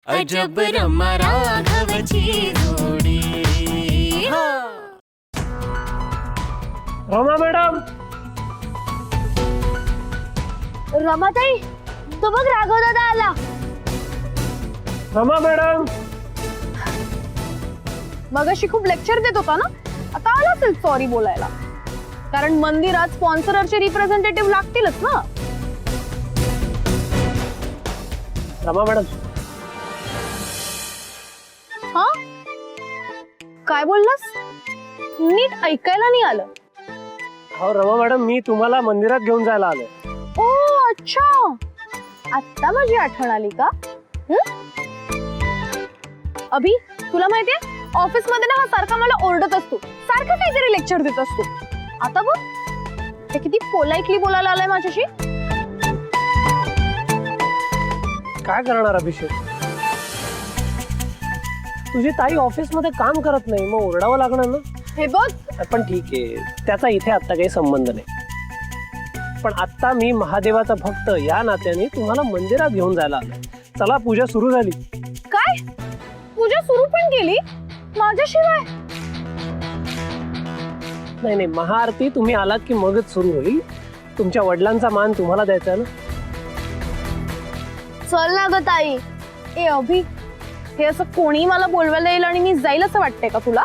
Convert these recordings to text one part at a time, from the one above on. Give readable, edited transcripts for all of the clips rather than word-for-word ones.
अजब रमा राघवची जोडी। रमा मॅडम, रमाताई, तो बघ राघव दादा आला। रमा मॅडम, मगाशी खूप लेक्चर देत होता ना, आता आला असेल सॉरी बोलायला, कारण मंदिरात स्पॉन्सरचे रिप्रेझेंटेटिव्ह लागतीलच ना। रमा मॅडम, हा काय बोललास? नीट ऐकायला नाही आलं। हो रमा मॅडम, मी तुम्हाला मंदिरात घेऊन जायला आलो। ओ अच्छा, आता माझी आठवण आली का? अभि, तुला माहितीये ऑफिस मध्ये ना हा सारखा मला ओरडत असतो, सारखा काहीतरी लेक्चर देत असतो। आता बघ ते किती पोलाइटली बोलायला आलाय माझ्याशी। काय करणार अभिषेक, तुझी ताई ऑफिस मध्ये काम करत नाही, मग ओरडावं लागणार ना। हे बघ, पण ठीक आहे, त्याचा इथे आता काही संबंध नाही। पण आता मी महादेवाचा भक्त या नात्याने तुम्हाला मंदिरात घेऊन जायला आलो। चला, पूजा सुरू झाली। काय पूजा सुरू पण केली माझ्याशिवाय? नाही नाही, महाआरती तुम्ही आलात की मगच सुरू होईल। तुमच्या वडिलांचा मान तुम्हाला द्यायचा ना। चल ना ग ताई। ए अभि, हे असं कोणी मला बोलवायला येईल आणि मी जाईल असं वाटतंय का तुला?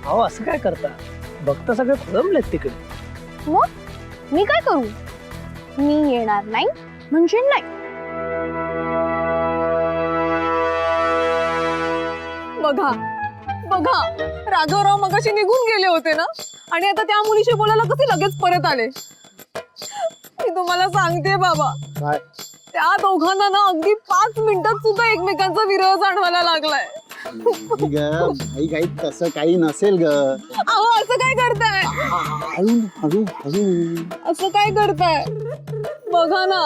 अहो, असं काय करता, भक्त सगळे खोळंबलेत तिकडे। मग मी काय करू? मी येणार नाही म्हणजे नाही। बघा बघा, राघवराव मगाशी निघून गेले होते ना, आणि आता त्या मुलीशी बोलायला कसे लगेच परत आले। मी तुम्हाला सांगते बाबा, काय? त्या दोघांना ना अगदी 5 मिनिटात सुद्धा एकमेकांचा विरह जाणवायला लागलाय। भाई काही तसं काही नसेल ग। अहो, असं काय करताय? हळू हळू हळू असं काय करताय? बघा ना,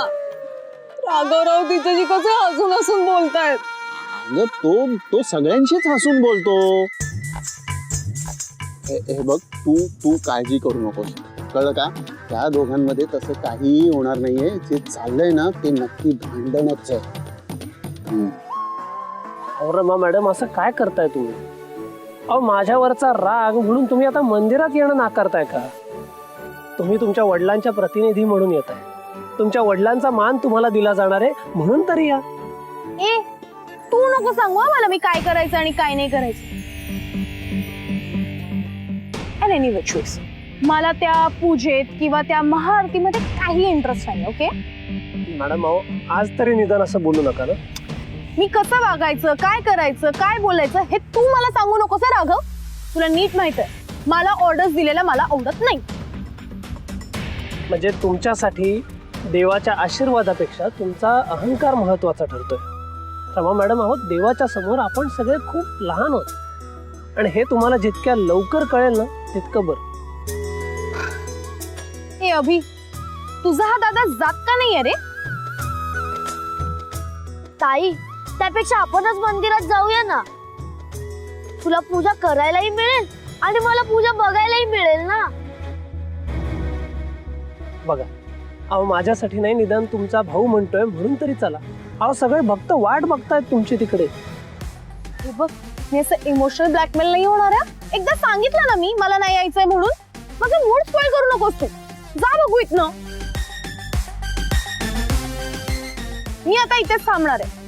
राघवराव तिच्याशी कसे हसून हसून बोलतायत। अगं तो सगळ्यांशीच हसून बोलतो। हे बघ, तू काळजी करू नकोस, कळलं का? त्या दोघांमध्ये तसं काहीही होणार नाहीये। जे चाललंय ना ते नक्की भांडणच आहे। अहो रमा मॅडम, असं काय करताय तुम्ही? अहो, माझ्यावरचा राग म्हणून तुम्ही आता मंदिरात येणं नाकारताय का? तुम्ही तुमच्या वडिलांच्या प्रतिनिधी म्हणून येत आहे, तुमच्या वडिलांचा मान तुम्हाला दिला जाणार आहे म्हणून तरी या। ए, तू नको सांगू मला मी काय करायचं आणि काय नाही करायचं। एनिवे चॉईस, मला त्या पूजेत किंवा त्या महाआरतीमध्ये काही इंटरेस्ट नाही। ओके मॅडम, अहो आज तरी निदान असं बोलू नका ना। मी कसं वागायचं, काय करायचं, काय बोलायचं हे तू मला सांगू नकोस राघव। तुला नीट माहित आहे, मला ऑर्डर्स दिलेल्या मला आवडत नाही। म्हणजे तुमच्यासाठी देवाच्या आशीर्वादापेक्षा तुमचा अहंकार महत्वाचा ठरतोय। रमा मॅडम, आहोत देवाच्या समोर आपण सगळे खूप लहान आहोत, आणि हे तुम्हाला जितक्या लवकर कळेल ना तितकं बरं। ए अभि, तुझा हा दादा जात का नाहीये रे? ताई, त्यापेक्षा आपणच मंदिरात जाऊया ना। तुला पूजा करायलाही मिळेल आणि मला पूजा बघायलाही मिळेल ना। बघा, अहो माझ्यासाठी नाही, निदान तुमचा भाऊ म्हणतोय म्हणून तरी चला। अहो सगळे भक्त वाट बघतायत तुमची तिकडे। हे बघ, मी असं इमोशनल ब्लॅकमेल नाही होणार आहे। एकदा सांगितलं ना मी मला नाही यायचंय म्हणून, माझं मूड स्पॉइल करू नकोस तू। जा बघू इथनं, मी आता इथेच थांबणार आहे।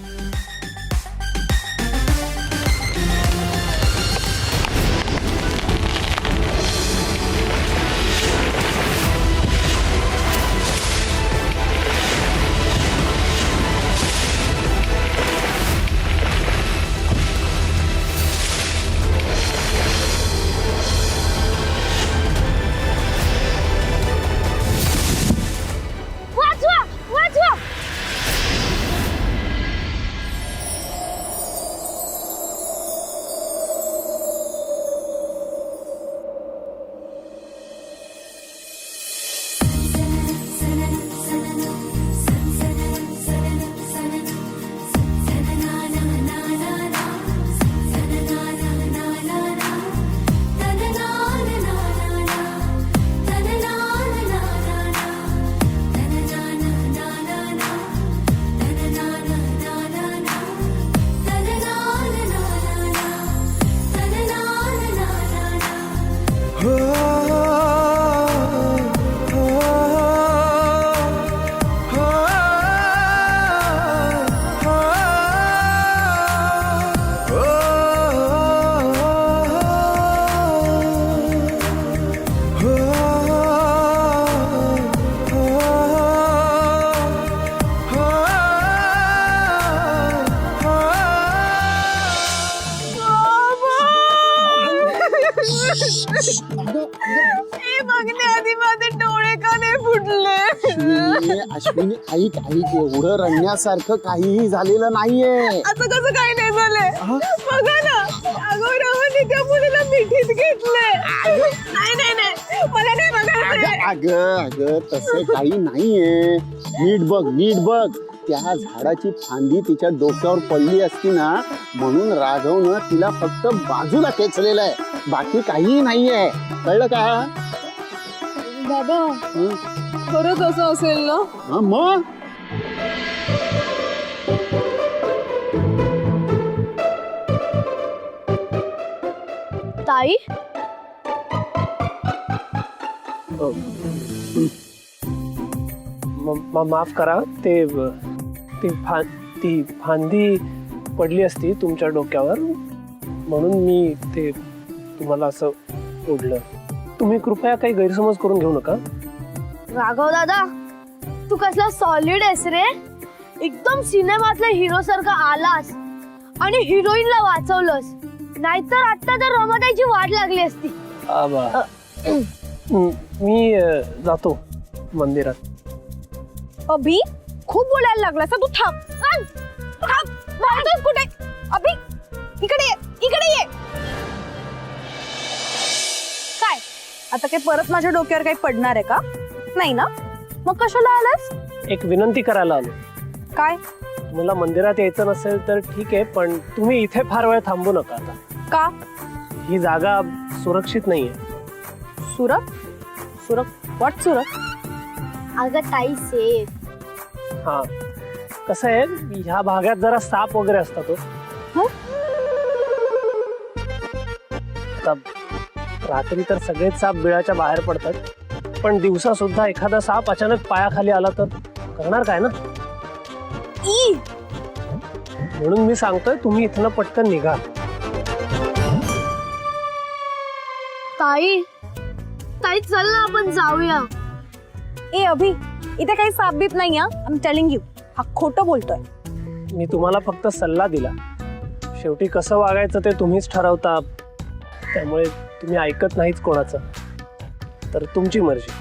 अश्विनी ऐक ऐक, एवढं रडण्यासारखं काहीही झालेलं नाहीये. असं कसं काही नाही झालंय? बघा ना, राघवरावांनी त्या मुलीला मिठीत घेतलंय. नाही नाही नाही, मला नाही बघायचंय. अगं अगं तसं काही नाहीये. नीट बघ त्या झाडाची फांदी तिच्या डोक्यावर पडली असती ना, म्हणून राघवनं तिला फक्त बाजूला खेचलेलं आहे, बाकी काहीही नाहीये. कळलं का? बाबा, हं? खरंच असं असेल ना? हा मग ताई माफ करा, ती फांदी पडली असती तुमच्या डोक्यावर, म्हणून मी ते तुम्हाला असं ओढलं. तुम्ही कृपया काही गैरसमज करून घेऊ नका. राघव दादा, तू कसला सॉलिड आहेस रे. एकदम सिनेमातल्या हिरो सारखा आलास आणि हिरोईनला वाचवलंस. नाहीतर आता तर रमाताईची वाट लागली असती. आबा. मी जातो मंदिरात. अभि, खूप बोलायला लागलास तू. थांब थांब, बोलतोस कुठे? अभि, इकडे ये. काय आता काय परत माझ्या डोक्यावर काही पडणार आहे का? नाही ना? मग कशाला आलास? एक विनंती करायला आलो. काय? तुम्हाला मंदिरात यायचं नसेल तर ठीक आहे, पण तुम्ही इथे फार वेळ थांबू नका आता. का? ही जागा सुरक्षित नाहीये. सुरत व्हॉट सुरत? अगं ताई सेफ. हा, कसं आहे, ह्या भागात जरा साप वगैरे असतात. आता रात्री तर सगळेच साप बिळाच्या बाहेर पडतात, पण दिवसा सुद्धा एखादा साप अचानक पायाखाली आला तर करणार काय ना. म्हणून मी सांगतोय, तुम्ही इथनं पटकन निघा. ताई चल ना, आपण जाऊया. ए अभि, इथे काही सापबीप नाही. आय एम टेलिंग यू, हा खोटं बोलतोय. मी तुम्हाला फक्त सल्ला दिला. शेवटी कसं वागायचं ते तुम्हीच ठरवता, त्यामुळे तुम्ही ऐकत नाहीच कोणाचं. तर तुमची मर्जी.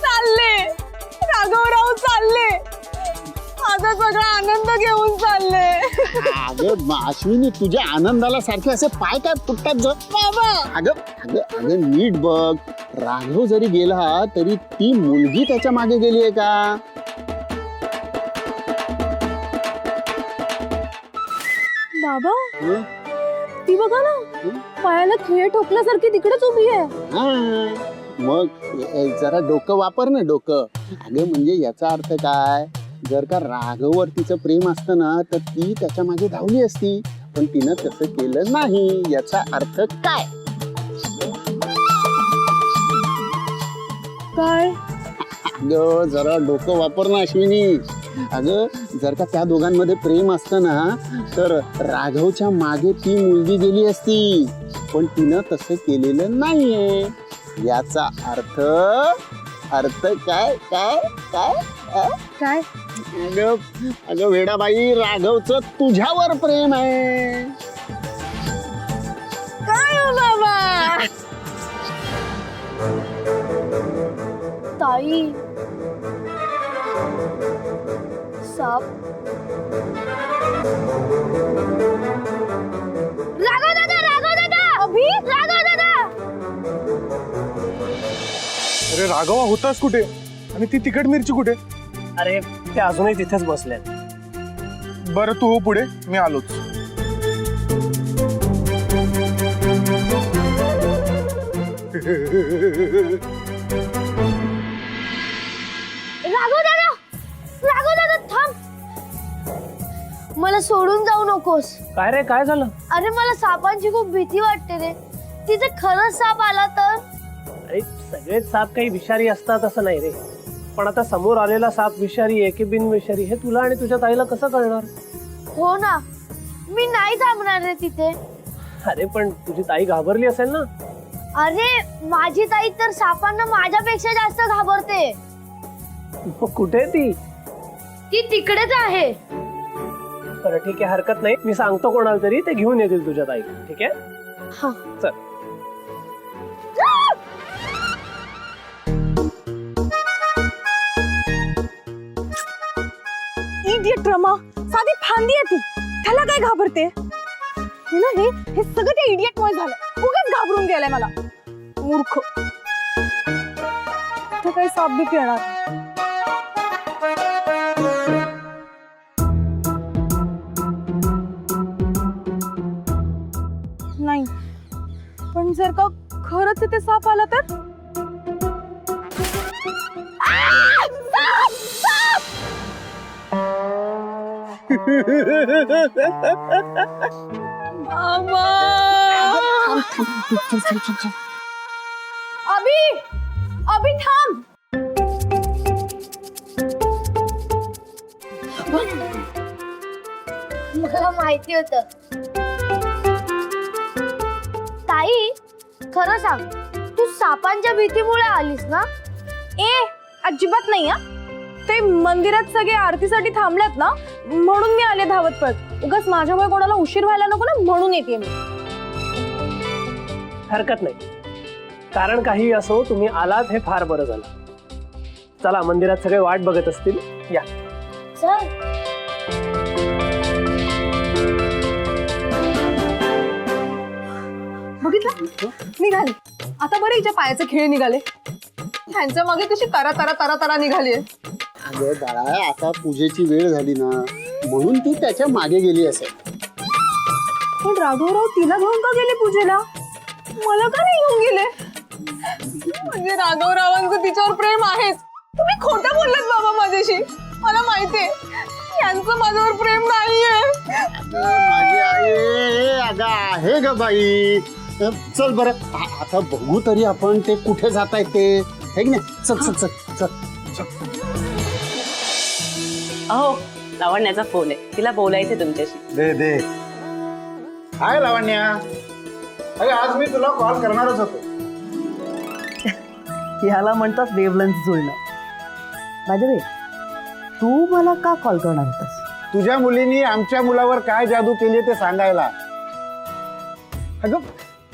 चालले राघवराव, चालले. माझा सगळा आनंद घेऊन चालले. अगं अश्विनी, तुझ्या आनंदाला सारखे असे पाय काय फुटतात बाबा. अगं नीट बघ. राघव जरी गेला तरी ती मुलगी त्याच्या मागे गेली आहे का? बाबा, हं? ती बघा ना, पायाला खिळे ठोकल्यासारखी तिकडेच उभी आहे. हा, मग जरा डोकं वापर ना, डोकं. अगं म्हणजे याचा अर्थ काय? जर का राघववर तिचं प्रेम असतं ना, तर ती त्याच्या मागे धावली असती, पण तिनं तसं केलं नाही. याचा अर्थ काय? काय? अगं जरा डोकं वापर ना अश्विनी. अगं जर का त्या दोघांमध्ये प्रेम असतं ना, तर राघवच्या मागे ती मुलगी गेली असती, पण तिनं तसं केलेलं नाहीये. याचा अर्थ काय काय काय काय? अगं वेडाबाई, राघवचं तुझ्यावर प्रेम आहे. काय हो बाबा? ताई, साप. राघव दादा. अभि, राघव दादा. अरे राघवा, होतास कुठे? आणि ती तिखट मिरची कुठे? अरे ते अजूनही तिथेच बसल्यात. बरं तू हो पुढे, मी आलोच. राघव दादा थांब. मला सोडून जाऊ नकोस. काय रे, काय झालं? अरे मला सापांची खूप भीती वाटते रे. तिथे खरंच साप आला तर? अरे सगळेच साप काही विषारी असतात असं नाही रे, पण आता समोर आलेला साप विषारी आहे की बिनविषारी हे तुला आणि तुझ्या ताईला कसं कळणार? हो ना, मी नाही थांबणार रे तिथे. अरे पण तुझी ताई घाबरली असेल ना. अरे माझी ताई तर सापांना माझ्यापेक्षा जास्त घाबरते. मग कुठे ती? ती तिकडेच आहे. बरं ठीक आहे, हरकत नाही. मी सांगतो कोणाला तरी, ते घेऊन येतील तुझ्या ताईला. ठीक आहे? हा. चल. इडियट रमा, साधी फांदी आहे ती, त्याला काय घाबरते? हे ना, हे सगळं त्या इडियट मुळे झालं. उगाच घाबरून गेलाय मला, मूर्ख. ते काही साप बी येणार नाही. पण जर का खरंच इथे साप आला तर? अभि, अभि थांब. मला माहिती होतं. ताई, खरं सांग, तू सापांच्या भीतीमुळे आलीस ना? ए, अजिबात नाही. ते मंदिरात सगळे आरतीसाठी थांबल्यात ना, म्हणून मी आले धावत पळत. उगाच माझ्यामुळे कोणाला उशीर व्हायला नको ना, म्हणून येते मी. हरकत नाही. कारण काही असो, तुम्ही आलात हे फार बरं झालं. चला, मंदिरात सगळे वाट बघत असतील. या. चल. बघितलं, निघाले. आता बरं हिच्या पायाचे खेळ निघाले. ह्यांच्या मागे कशी तरा तरा तरा तरा निघाली. अगं बाळा, आता पूजेची वेळ झाली ना, म्हणून ती त्याच्या मागे गेली असेल. पण राघवराव तिला घेऊन का गेले पूजेला? मला का नाही घेऊन गेले? म्हणजे राघवरावांचं तिच्यावर प्रेम आहेच. तुम्ही खोटं बोललात बाबा माझ्याशी. मला माहितीये यांचं माझ्यावर प्रेम नाहीये. माझी आई, अगं आहे ग बाई. चल बरं, आता बघू तरी आपण ते कुठे जात आहेत ते, है की नाही? चल चल चल चल. अहो, लावण्याचा फोन आहे, तिला बोलायचंय तुमच्याशी. दे दे. हाय लावण्या, अरे आज मी तुला कॉल करणारच होतो. ह्याला म्हणतात वेवलेंथ जुळणं. बाय द वे, तू मला का कॉल करणार होतास? तुझ्या मुलीनी आमच्या मुलावर काय जादू केली ते सांगायला. अगं,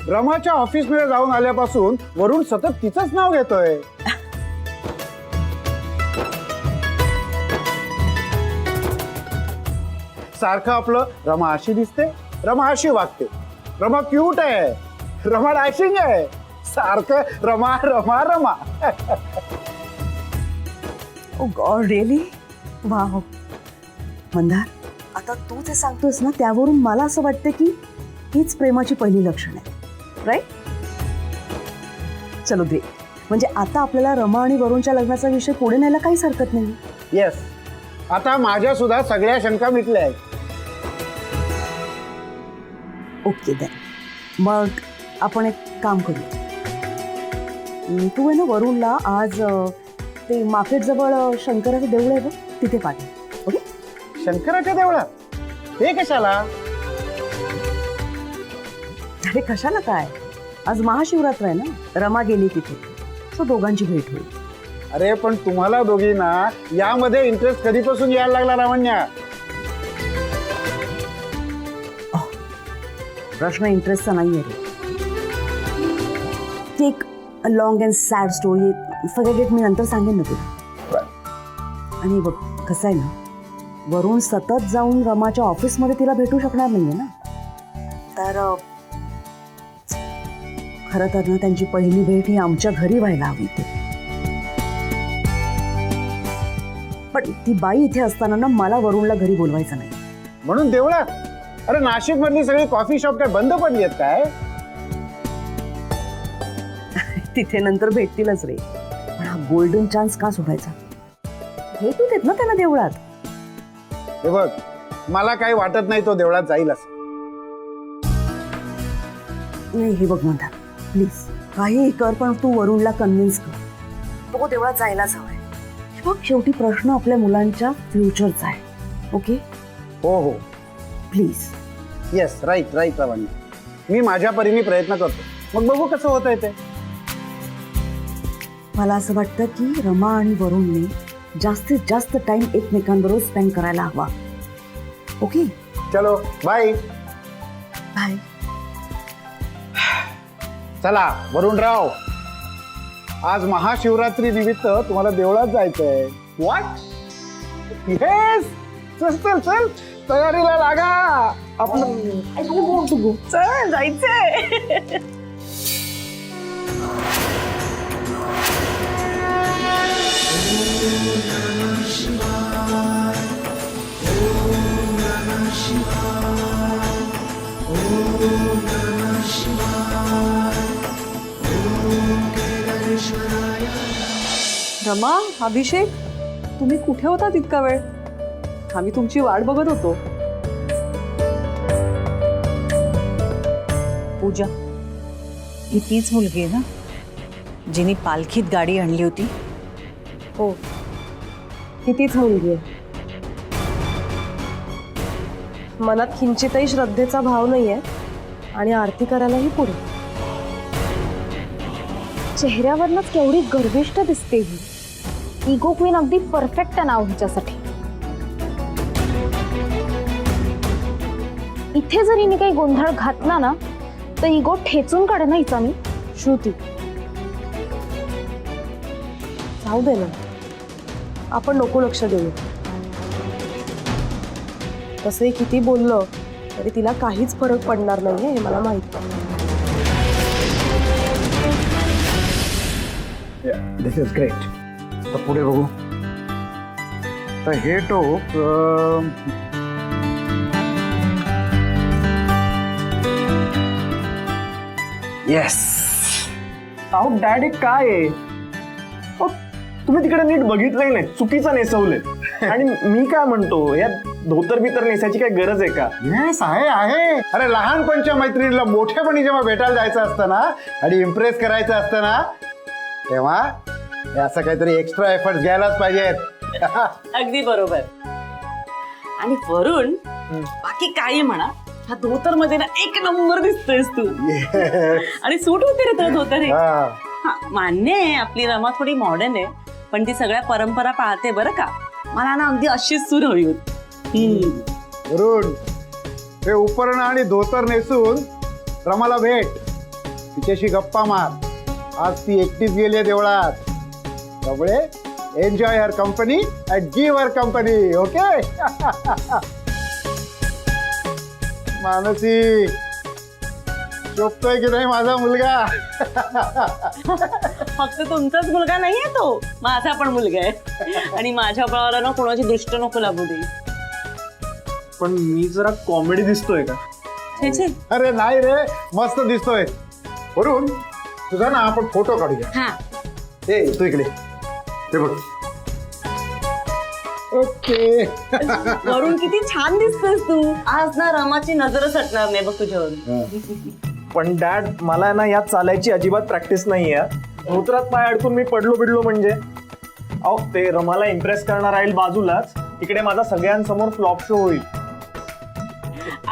रमाच्या ऑफिसमध्ये जाऊन आल्यापासून वरुण सतत तिचंच नाव घेतोय. सारखं आपलं रमा अशी दिसते, रमा अशी वागते, रमा क्यूट आहे, रमा डॅशिंग आहे, सारखं रमा रमा रमा. ओ गॉड, रिअली? वाव. मंदार, आता तू जे सांगतोस ना, त्यावरून मला असं वाटतं की हीच प्रेमाची पहिली लक्षण आहे, राईट? चलो ग्रेट. म्हणजे आता आपल्याला रमा आणि वरुणच्या लग्नाचा विषय पुढे न्यायला काहीच हरकत नाही. येस, आता माझ्या सुद्धा सगळ्या शंका मिटल्या आहेत. ओके देन, मग आपण एक काम करू. तू आहे ना वरुणला आज ते मार्केट जवळ शंकराचं देऊळ आहे बघ, तिथे पाठव. ओके? शंकराच्या देवळात? ते कशाला? अरे कशाला काय, आज महाशिवरात्र आहे ना, रमा गेली तिथे, सो दोघांची भेट होईल. अरे पण तुम्हाला दोघींना यामध्ये इंटरेस्ट कधीपासून यायला लागला लावण्या? प्रश्न इंटरेस्टचा नाही आहे. एक long and sad story, forget, मी नंतर सांगेन ना तुला. आणि बघ कसं आहे ना, वरुण सतत जाऊन रमाच्या ऑफिसमध्ये तिला भेटू शकणार नाहीये ना, तर खरं तर ना त्यांची पहिली भेट ही आमच्या घरी व्हायला हवी होती. पण ती बाई इथे असताना ना मला वरुणला घरी बोलवायचं नाही. म्हणून देवळात? अरे नाशिक मधली सगळी कॉफी शॉप काय बंद पडली आहेत काय? तिथे नंतर भेटतीलच रे, पण हा गोल्डन चान्स का सोडायचा? भेटू देत ना त्यांना देवळात. हे बघ, मला काही वाटत नाही तो देवळात जाईल असं. नाही, हे बघ म्हणतात, प्लीज काहीही कर, पण तू वरुणला कन्व्हिन्स कर, तो देवळात जायलाच हवाय. बघ, शेवटी प्रश्न आपल्या मुलांच्या फ्युचरचा आहे. ओके? हो हो, प्लीज. येस, राईट राईट लावण्या, मी माझ्या परीने प्रयत्न करतो, मग बघू कसं होत आहे ते. मला असं वाटतं की रमा आणि वरुणने जास्तीत जास्त टाइम एकमेकांबरोबर स्पेंड करायला हवा. ओके चलो बाय. बाय. चला वरुणराव, आज महाशिवरात्री निमित्त तुम्हाला देवळात जायचंय. व्हॉट? येस. चल चल चल, तयारीला लागा. आपलं चल जायचंय. रमा, अभिषेक, तुम्ही कुठे होता तितका वेळ? आम्ही तुमची वाट बघत होतो. पूजा, ही तीच मुलगी आहे ना जिने पालखीत गाडी आणली होती? हो, ही तीच मुलगी आहे. मनात किंचितही श्रद्धेचा भाव नाहीये आणि आरती करायलाही पुढे. चेहऱ्यावरनच केवढी गर्विष्ठ दिसते ही. इगो क्वीन अगदी परफेक्ट नाव हिच्यासाठी. इथे जर हिने काही गोंधळ घातला ना तर इगो ठेचून काढे ना हिचा मी. श्रुती, जाऊ दे ना, आपण नको लक्ष देऊ. तसे किती बोललं तरी तिला काहीच फरक पडणार नाहीये हे मला माहित आहे. दिस इज ग्रेट. तर पुढे बघू. तर हे टोक येस. अहो डॅडी काय आहे? अहो, तुम्ही तिकडे नीट बघितलंही नाही, चुकीचं नेसवलंय. आणि मी काय म्हणतो, या धोतर बितर नेसायची काय गरज आहे का? येस आहे आहे. अरे लहानपणच्या मैत्रिणीला मोठेपणी जेव्हा भेटायला जायचं असतं ना आणि इम्प्रेस करायचं असतं ना, तेव्हा हे असं काहीतरी एक्स्ट्रा एफर्ट घ्यायलाच पाहिजेत. अगदी बरोबर. आणि वरून बाकी काही म्हणा, हा धोतर मध्ये ना एक नंबर दिसतोयस तू. आणि सूट होते रे तो धोतर हे. हा. हा, मान्य आहे आपली रमा थोडी मॉडर्न आहे, पण ती सगळ्या परंपरा पाळते बरं का. मला ना अगदी अशीच सूर हवी होती. वरुण, हे उपरण आणि धोतर नेसून रमाला भेट, तिच्याशी गप्पा मार. आज ती एकटीच गेली आहे देवळात. त्यामुळे enjoy her company and give her company. Okay. Mansi, शोभतोय की नाही माझा मुलगा? फक्त तुमचाच मुलगा नाहीये तो, माझा पण मुलगा आहे. आणि माझ्या बळाला ना कोणाची दृष्ट नको लागू दे. पण मी जरा कॉमेडी दिसतोय का? छे छे. अरे नाही रे, मस्त दिसतोय. वरुण, तुझा ना आपण फोटो काढूया. हा, ए तू इकडे ते बघ. ओके. वरून किती छान दिसतोस तू. आज ना रमाची नजरच हटणार नाही बघ तुझ्यावर. पण डॅड, मला ना यात चालायची अजिबात प्रॅक्टिस नाहीये. धोत्रात पाय अडकून मी पडलो बिडलो म्हणजे? अहो, ते रमाला इम्प्रेस करणार राहील बाजूलाच, तिकडे माझा सगळ्यांसमोर फ्लॉप शो होईल.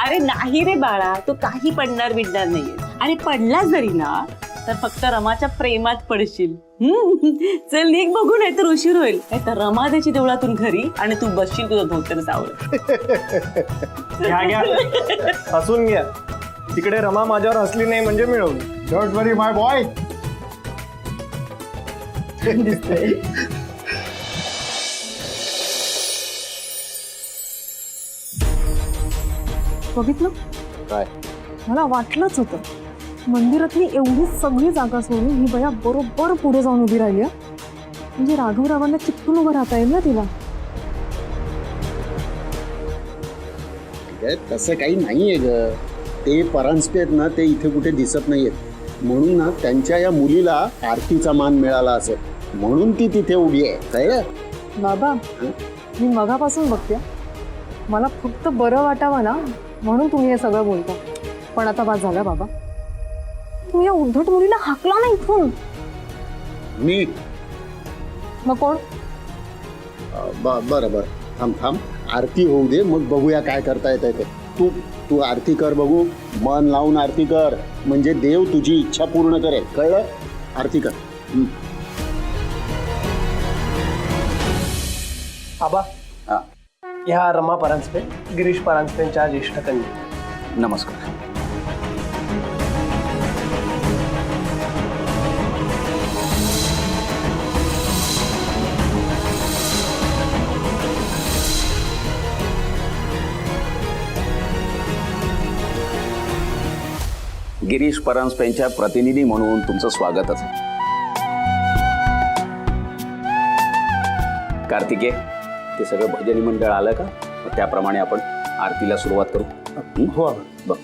अरे नाही रे बाळा, तू काही पडणार बिडणार नाहीये. आणि पडला जरी ना तर फक्त रमाच्या प्रेमात पडशील. चल निघ बघू, नाही तर उशीर होईल. नाही तर रमा त्याची देवळातून घरी आणि तू बसशील तुझं धोतर सावरत. घ्या घ्या, हसून घ्या. तिकडे रमा माझ्यावर हसली नाही म्हणजे मिळवली. Don't worry my boy. बघितलं काय? मला वाटलंच होतं, मंदिरातली एवढी सगळी जागा सोडून ही बया बरोबर पुढे जाऊन उभी राहिली. म्हणजे राघवरावांना चिपटून उभं राहता येईल ना तिला. तसं काही नाहीये ग. ते परांजपे आहेत ना, ते इथे कुठे दिसत नाहीयेत. म्हणून ना त्यांच्या या मुलीला आरतीचा मान मिळाला असेल, म्हणून ती तिथे उभी आहे. काय बाबा, मी मगापासून बघते, मला फक्त बरं वाटावं ना म्हणून तुम्ही हे सगळं बोलता. पण आता बाद झालं बाबा, तुम्ही या उद्धट मुलीला हाकला नाही इथून. मी मग कोण? बरं बरं, थांब थांब, आरती होऊ दे, मग बघूया काय करता येत ते. तू तू आरती कर बघू. मन लावून आरती कर, म्हणजे देव तुझी इच्छा पूर्ण करेल. कळलं? आरती कर. आबा, हा. ह्या रमा परांजपे, गिरीश परांजपेंच्या ज्येष्ठ कन्या. नमस्कार. गिरीश परांजपेंच्या प्रतिनिधी म्हणून तुमचं स्वागतच आहे. कार्तिके, ते सगळं भजनी मंडळ आलं का? मग त्याप्रमाणे आपण आरतीला सुरुवात करू. हो बघ.